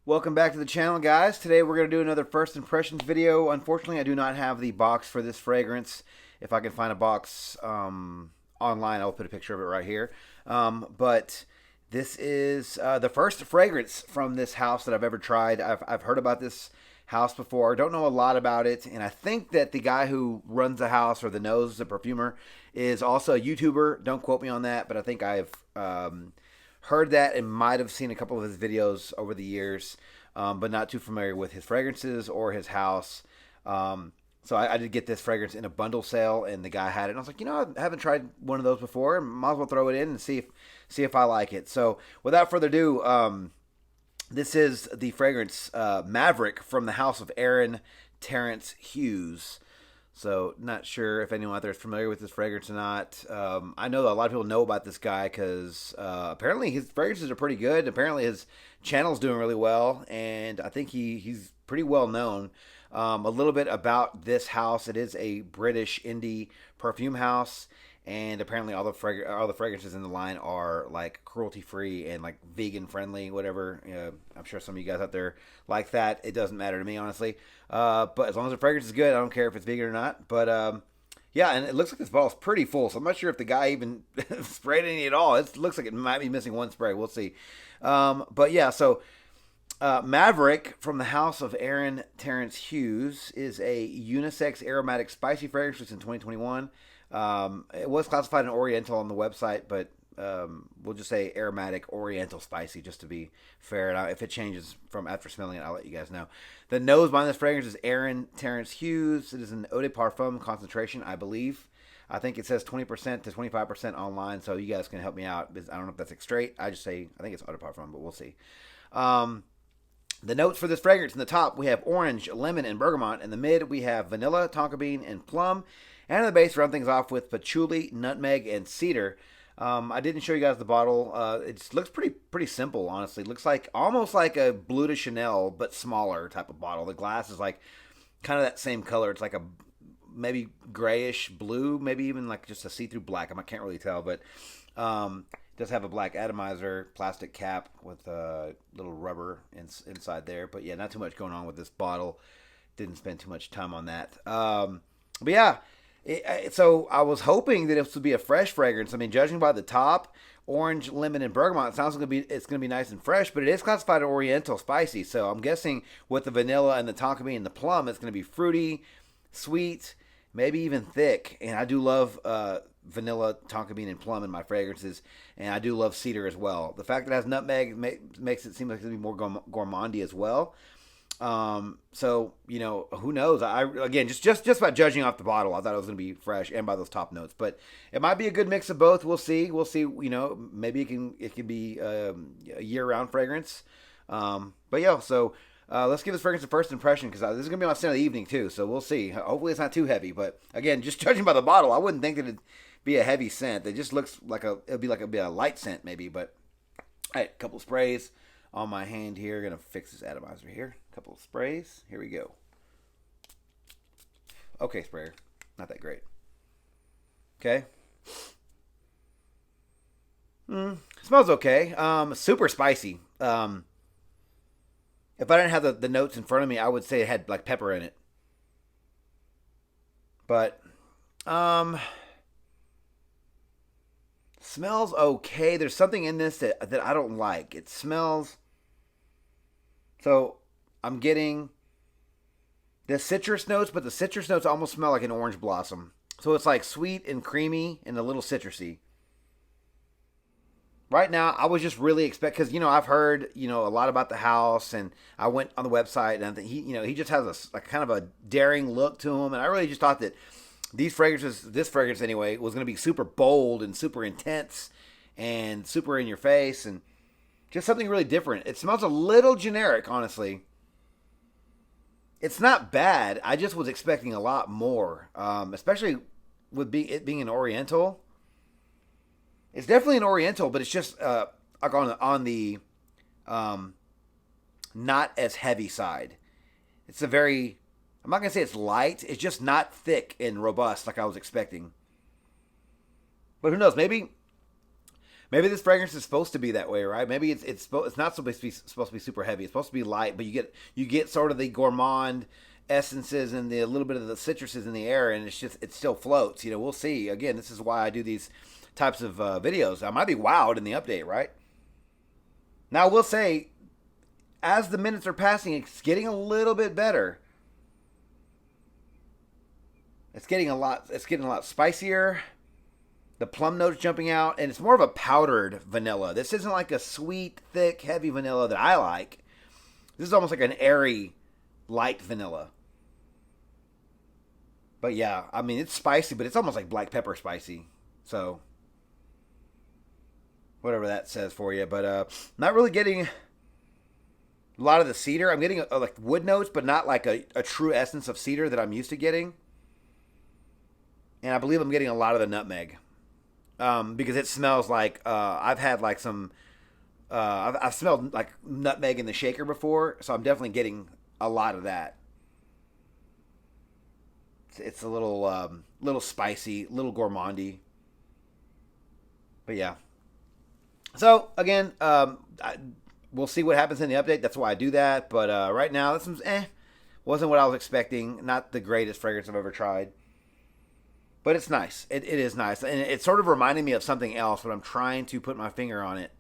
Welcome back to the channel, guys. Today we're going to do another first impressions video. Unfortunately, I do not have the box for this fragrance. If I can find a box online, I'll put a picture of it right here. But this is the first fragrance from this house that I've ever tried. I've heard about this house before. Don't know a lot about it, and I think that the guy who runs the house or the nose, the perfumer, is also a YouTuber. Don't quote me on that, but I think I've heard that and might have seen a couple of his videos over the years, but not too familiar with his fragrances or his house. So I did get this fragrance in a bundle sale, and the guy had it, and I was like, I haven't tried one of those before, and might as well throw it in and see if I like it. So without further ado, this is the fragrance Maverick from the house of Aaron Terence Hughes. So not sure if anyone out there is familiar with this fragrance or not. I know that a lot of people know about this guy because apparently his fragrances are pretty good. Apparently his channel's doing really well, and I think he's pretty well known. A little bit about this house. It is a British indie perfume house, and apparently all the fragrances in the line are like cruelty free and like vegan friendly, whatever. I'm sure some of you guys out there like that. It doesn't matter to me, honestly. But as long as the fragrance is good, I don't care if it's vegan or not. But yeah, and it looks like this bottle's pretty full, so I'm not sure if the guy even sprayed any at all. It looks like it might be missing one spray. We'll see. But yeah, so Maverick from the house of Aaron Terence Hughes is a unisex aromatic spicy fragrance released in 2021. It was classified an oriental on the website, but we'll just say aromatic oriental spicy just to be fair. And if it changes from after smelling it, I'll let you guys know. The nose behind this fragrance is Aaron Terence Hughes. It is an eau de parfum concentration, I believe. I think it says 20% to 25% online, so you guys can help me out. I don't know if that's straight. I think it's eau de parfum, but we'll see. The notes for this fragrance: in the top, we have orange, lemon, and bergamot. In the mid, we have vanilla, tonka bean, and plum. And in the base, round things off with patchouli, nutmeg, and cedar. I didn't show you guys the bottle. It looks pretty simple, honestly. It looks like almost like a Bleu de Chanel, but smaller type of bottle. The glass is like kind of that same color. It's like a maybe grayish blue, maybe even like just a see-through black. I can't really tell, but it does have a black atomizer, plastic cap with a little rubber inside there. But yeah, not too much going on with this bottle. Didn't spend too much time on that. But yeah. So I was hoping that this would be a fresh fragrance. I mean, judging by the top, orange, lemon, and bergamot, it sounds like it's going to be nice and fresh. But it is classified as oriental spicy, so I'm guessing with the vanilla and the tonka bean and the plum, it's going to be fruity, sweet, maybe even thick. And I do love vanilla, tonka bean, and plum in my fragrances, and I do love cedar as well. The fact that it has nutmeg makes it seem like it's going to be more gourmandy as well. So who knows? Again, just by judging off the bottle, I thought it was going to be fresh, and by those top notes. But it might be a good mix of both. We'll see. Maybe it can be a year-round fragrance. But yeah, so let's give this fragrance a first impression, because this is going to be my scent of the evening too. So we'll see. Hopefully, it's not too heavy. But again, just judging by the bottle, I wouldn't think that it'd be a heavy scent. It just looks like it'd be a light scent maybe. But all right, a couple of sprays on my hand here. Gonna fix this atomizer here. A couple of sprays. Here we go. Okay, sprayer. Not that great. Okay. Smells okay. Super spicy. If I didn't have the notes in front of me, I would say it had like pepper in it. But smells okay. There's something in this that I don't like. It smells. So I'm getting the citrus notes, but the citrus notes almost smell like an orange blossom. So it's like sweet and creamy and a little citrusy. Right now, I was just really because I've heard a lot about the house, and I went on the website, and he just has a kind of a daring look to him, and I really just thought that this fragrance anyway, was going to be super bold and super intense and super in your face and just something really different. It smells a little generic, honestly. It's not bad. I just was expecting a lot more, especially with it being an oriental. It's definitely an oriental, but it's just like on the not as heavy side. It's I'm not going to say it's light. It's just not thick and robust like I was expecting. But who knows? Maybe Maybe this fragrance is supposed to be that way, right? Maybe it's not supposed to be super heavy. It's supposed to be light, but you get sort of the gourmand essences and the a little bit of the citruses in the air, and it still floats. You know, we'll see. Again, this is why I do these types of videos. I might be wowed in the update, right? Now, I will say, as the minutes are passing, it's getting a little bit better. It's getting a lot spicier. The plum note's jumping out, and it's more of a powdered vanilla. This isn't like a sweet, thick, heavy vanilla that I like. This is almost like an airy, light vanilla. But yeah, I mean, it's spicy, but it's almost like black pepper spicy. So, whatever that says for you. But not really getting a lot of the cedar. I'm getting like wood notes, but not like a true essence of cedar that I'm used to getting. And I believe I'm getting a lot of the nutmeg. Because it smells like I've had like some I've smelled like nutmeg in the shaker before, so I'm definitely getting a lot of that. It's a little spicy, little gourmandy, but yeah. So again, we'll see what happens in the update. That's why I do that. But right now, this one's wasn't what I was expecting. Not the greatest fragrance I've ever tried. But it's nice. It is nice. And it's sort of reminding me of something else, but I'm trying to put my finger on it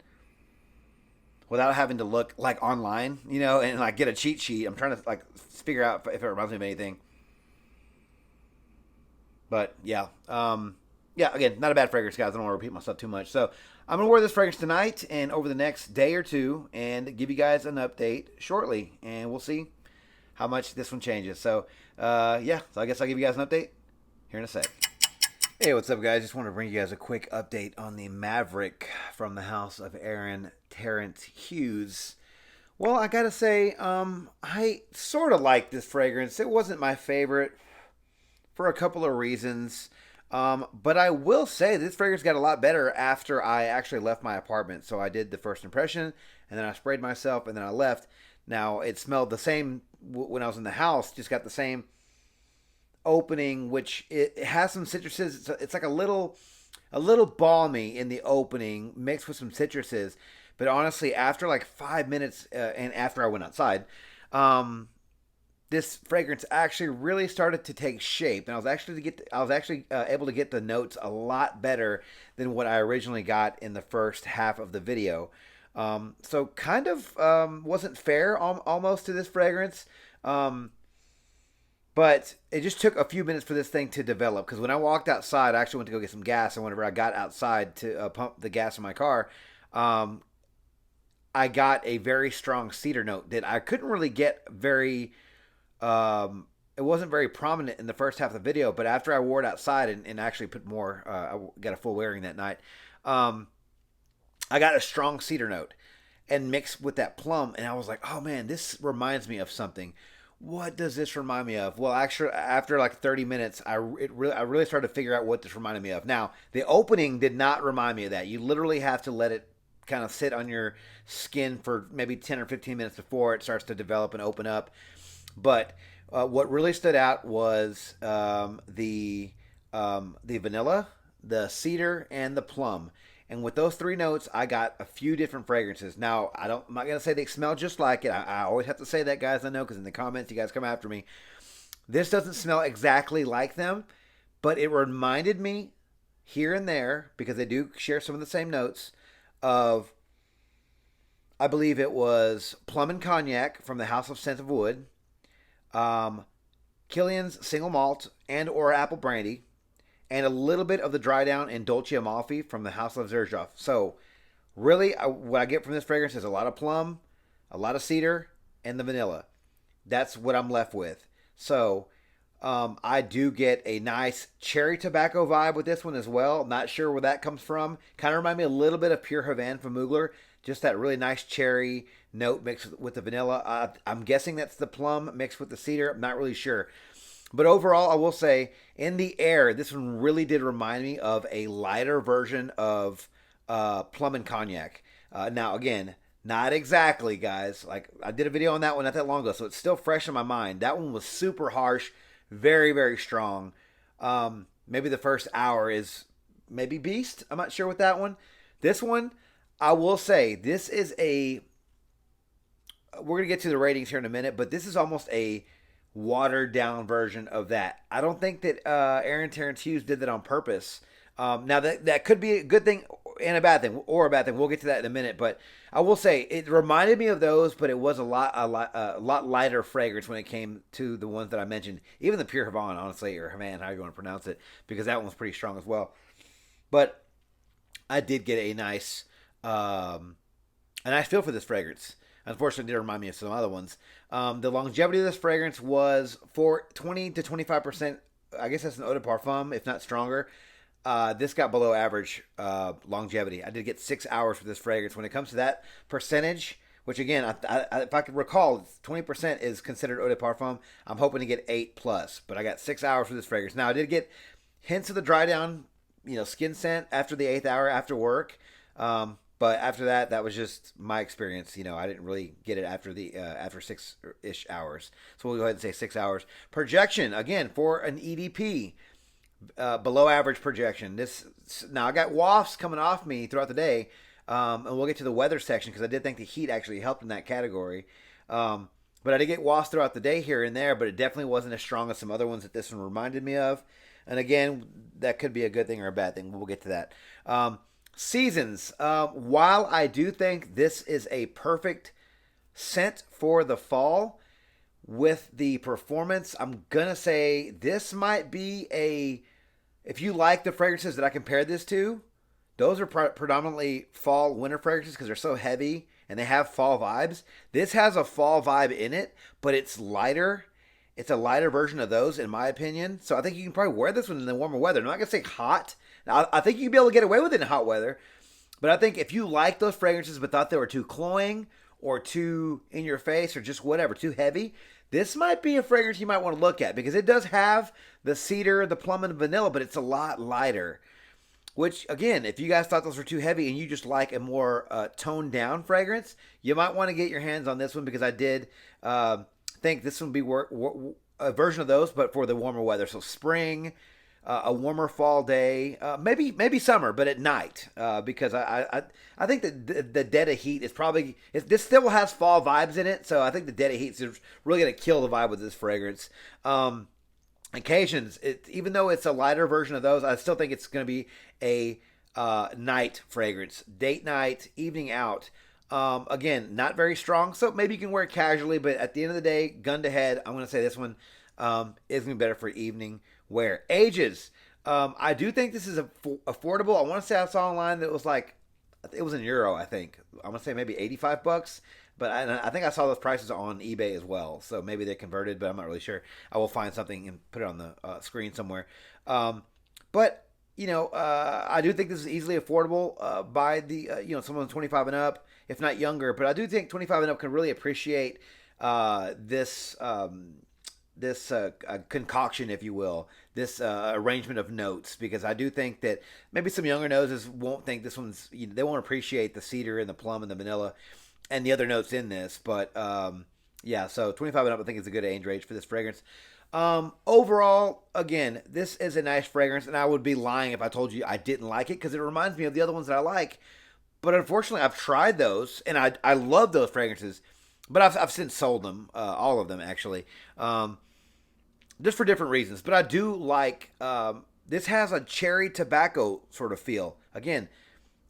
without having to look like online, you know, and like get a cheat sheet. I'm trying to like figure out if it reminds me of anything. But yeah. Yeah, again, not a bad fragrance, guys. I don't want to repeat myself too much. So I'm going to wear this fragrance tonight and over the next day or two and give you guys an update shortly. And we'll see how much this one changes. So, yeah. So I guess I'll give you guys an update here in a sec. Hey, what's up, guys? Just want to bring you guys a quick update on the Maverick from the house of Aaron Terence Hughes. Well, I gotta say, I sort of like this fragrance. It wasn't my favorite for a couple of reasons. But I will say this fragrance got a lot better after I actually left my apartment. So I did the first impression, and then I sprayed myself, and then I left. Now, it smelled the same when I was in the house, just got the same opening, which it has some citruses. It's like a little balmy in the opening, mixed with some citruses. But honestly, after like 5 minutes, and after I went outside, this fragrance actually really started to take shape, and I was actually able to get the notes a lot better than what I originally got in the first half of the video. So kind of wasn't fair almost to this fragrance. But it just took a few minutes for this thing to develop. Because when I walked outside, I actually went to go get some gas. And whenever I got outside to pump the gas in my car, I got a very strong cedar note that I couldn't really get very... it wasn't very prominent in the first half of the video. But after I wore it outside and actually put more... I got a full wearing that night. I got a strong cedar note. And mixed with that plum. And I was like, oh man, this reminds me of something. What does this remind me of? Well, actually, after like 30 minutes, I really started to figure out what this reminded me of. Now, the opening did not remind me of that. You literally have to let it kind of sit on your skin for maybe 10 or 15 minutes before it starts to develop and open up. But what really stood out was the vanilla, the cedar, and the plum. And with those three notes, I got a few different fragrances. Now, I'm not going to say they smell just like it. I always have to say that, guys. I know, because in the comments, you guys come after me. This doesn't smell exactly like them, but it reminded me here and there, because they do share some of the same notes, of, I believe it was Plum and Cognac from the House of Scent of Wood, Killian's Single Malt and or Apple Brandy, and a little bit of the Dry Down and Dolce Amalfi from the House of Xerjoff. So, really, what I get from this fragrance is a lot of plum, a lot of cedar, and the vanilla. That's what I'm left with. So, I do get a nice cherry tobacco vibe with this one as well. I'm not sure where that comes from. Kind of remind me a little bit of Pure Havana from Mugler. Just that really nice cherry note mixed with the vanilla. I'm guessing that's the plum mixed with the cedar. I'm not really sure. But overall, I will say, in the air, this one really did remind me of a lighter version of Plum and Cognac. Now, again, not exactly, guys. Like, I did a video on that one not that long ago, so it's still fresh in my mind. That one was super harsh, very, very strong. Maybe the first hour is maybe Beast. I'm not sure with that one. This one, I will say, this is a. We're gonna get to the ratings here in a minute, but this is almost a watered down version of that. I don't think that Aaron Terence Hughes did that on purpose. Now that could be a good thing and a bad thing, or a bad thing. We'll get to that in a minute. But I will say it reminded me of those, but it was a lot lighter fragrance when it came to the ones that I mentioned. Even the Pure Havana, honestly, or Havan, how you want to pronounce it, because that one was pretty strong as well. But I did get a nice feel for this fragrance. Unfortunately, it did remind me of some other ones. The longevity of this fragrance was for 20 to 25%. I guess that's an eau de parfum, if not stronger. This got below average longevity. I did get 6 hours for this fragrance. When it comes to that percentage, which again, if I could recall, 20% is considered eau de parfum. I'm hoping to get 8 plus, but I got 6 hours for this fragrance. Now I did get hints of the dry down, skin scent after the 8th hour after work. But after that, that was just my experience. I didn't really get it after after 6-ish hours. So we'll go ahead and say 6 hours. Projection, again, for an EDP, below average projection. Now I got wafts coming off me throughout the day, and we'll get to the weather section because I did think the heat actually helped in that category. But I did get wafts throughout the day here and there, but it definitely wasn't as strong as some other ones that this one reminded me of. And again, that could be a good thing or a bad thing. We'll get to that. Seasons. While I do think this is a perfect scent for the fall, with the performance, I'm going to say this might be if you like the fragrances that I compared this to, those are predominantly fall, winter fragrances because they're so heavy and they have fall vibes. This has a fall vibe in it, but it's lighter. It's a lighter version of those, in my opinion. So I think you can probably wear this one in the warmer weather. I'm not going to say hot. Now, I think you'd be able to get away with it in hot weather. But I think if you like those fragrances but thought they were too cloying or too in your face or just whatever, too heavy, this might be a fragrance you might want to look at because it does have the cedar, the plum, and the vanilla, but it's a lot lighter. Which, again, if you guys thought those were too heavy and you just like a more toned down fragrance, you might want to get your hands on this one because I did think this would be a version of those, but for the warmer weather. So spring, a warmer fall day, maybe summer, but at night, because I think that the dead of heat is probably this still has fall vibes in it, so I think the dead of heat is really going to kill the vibe with this fragrance. Occasions, even though it's a lighter version of those, I still think it's going to be a night fragrance, date night, evening out. Again, not very strong, so maybe you can wear it casually, but at the end of the day, gun to head, I'm going to say this one is going to be better for evening wear. Ages. I do think this is affordable. I want to say I saw online that it was in euro, I think. I want to say maybe $85, but I think I saw those prices on eBay as well, so maybe they converted, but I'm not really sure. I will find something and put it on the screen somewhere. But I do think this is easily affordable by the someone 25 and up, if not younger. But I do think 25 and up can really appreciate this concoction, if you will, this arrangement of notes, because I do think that maybe some younger noses won't think this one's, they won't appreciate the cedar and the plum and the vanilla and the other notes in this. But yeah, so 25 and up I think is a good age range for this fragrance. Overall, again, this is a nice fragrance, and I would be lying if I told you I didn't like it because it reminds me of the other ones that I like. But unfortunately, I've tried those, and I love those fragrances, but I've since sold them, all of them actually, just for different reasons. But I do like, this has a cherry tobacco sort of feel. Again,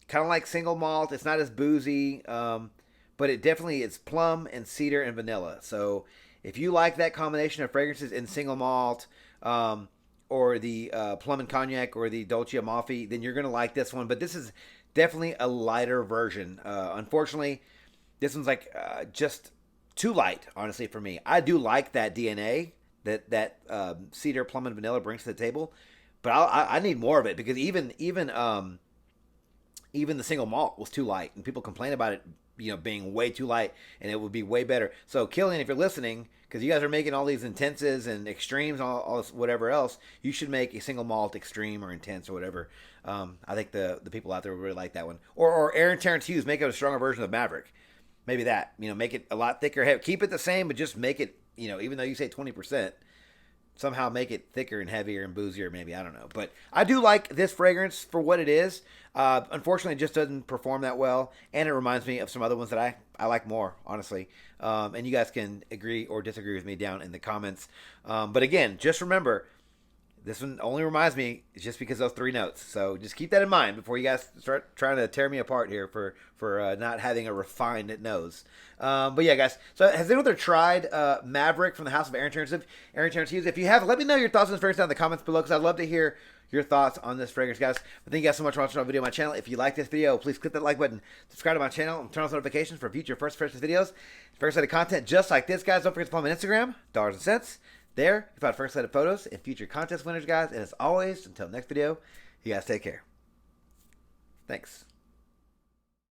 kind of like single malt. It's not as boozy, but it definitely is plum and cedar and vanilla. So if you like that combination of fragrances in single malt, or the plum and cognac, or the Dolce Amalfi, then you're going to like this one. But this is definitely a lighter version. Unfortunately, this one's just too light, honestly, for me. I do like that DNA that cedar, plum, and vanilla brings to the table, but I need more of it because even the single malt was too light, and people complain about it, being way too light, and it would be way better. So, Killian, if you're listening, because you guys are making all these intenses and extremes, all this whatever else, you should make a single malt extreme or intense or whatever. I think the people out there would really like that one. Or Aaron Terence Hughes, make it a stronger version of Maverick. Maybe that, make it a lot thicker. Keep it the same, but just make it, even though you say 20%, somehow make it thicker and heavier and boozier, maybe. I don't know. But I do like this fragrance for what it is. Unfortunately, it just doesn't perform that well. And it reminds me of some other ones that I like more, honestly. And you guys can agree or disagree with me down in the comments. But again, just remember, this one only reminds me just because of those 3 notes. So just keep that in mind before you guys start trying to tear me apart here for not having a refined nose. But yeah, guys. So has anyone there tried Maverick from the house of Aaron Terence Hughes? If you have, let me know your thoughts on this fragrance down in the comments below, because I'd love to hear your thoughts on this fragrance, guys. But thank you guys so much for watching our video on my channel. If you like this video, please click that like button, subscribe to my channel, and turn on notifications for future first impressions videos. First set of content just like this, guys. Don't forget to follow me on Instagram, Dollars and Cents. There, you find first set of photos and future contest winners, guys. And as always, until next video, you guys take care. Thanks.